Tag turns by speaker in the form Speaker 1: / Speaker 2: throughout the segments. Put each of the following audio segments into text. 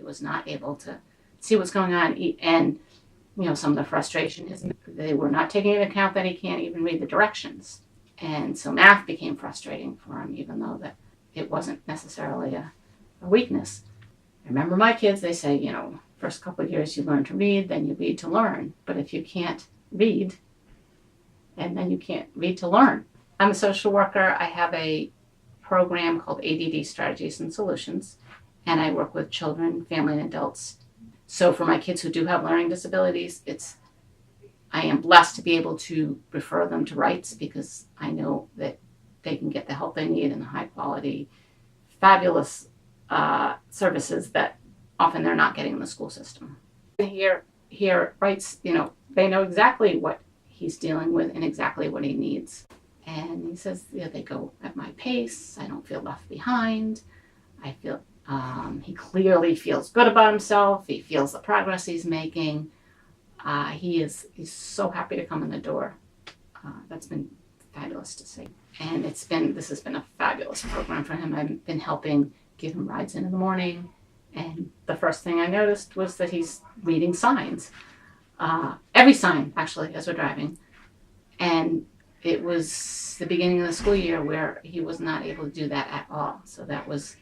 Speaker 1: was not able to see what's going on. And, some of the frustration is they were not taking into account that he can't even read the directions. And so math became frustrating for him, even though that it wasn't necessarily a weakness. I remember my kids, they say, first couple of years you learn to read, then you read to learn. But if you can't read, and then you can't read to learn. I'm a social worker. I have a program called ADD Strategies and Solutions, and I work with children, family, and adults. So for my kids who do have learning disabilities, I am blessed to be able to refer them to RITES because I know that they can get the help they need and the high quality, fabulous services that often they're not getting in the school system. Here RITES, they know exactly what he's dealing with and exactly what he needs. And he says, they go at my pace. I don't feel left behind. I feel he clearly feels good about himself. He feels the progress he's making. He's so happy to come in the door. That's been fabulous to see. And this has been a fabulous program for him. I've been helping give him rides in the morning. And the first thing I noticed was that he's reading signs. Every sign, actually, as we're driving. And it was the beginning of the school year where he was not able to do that at all. So that was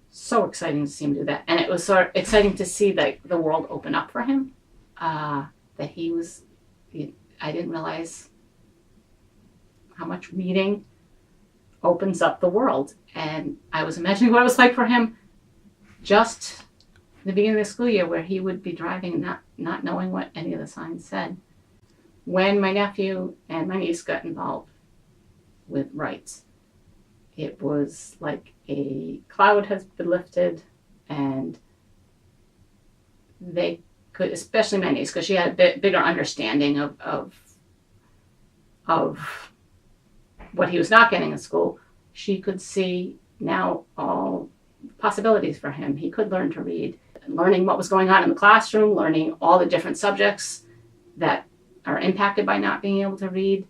Speaker 1: so exciting to see him do that. And it was sort of exciting to see the world open up for him. That I didn't realize how much reading opens up the world. And I was imagining what it was like for him just the beginning of the school year where he would be driving not knowing what any of the signs said. When my nephew and my niece got involved with RITES, it was like a cloud has been lifted, and they could, especially my niece, because she had a bit bigger understanding of what he was not getting in school. She could see now all possibilities for him. He could learn to read, learning what was going on in the classroom, learning all the different subjects that are impacted by not being able to read.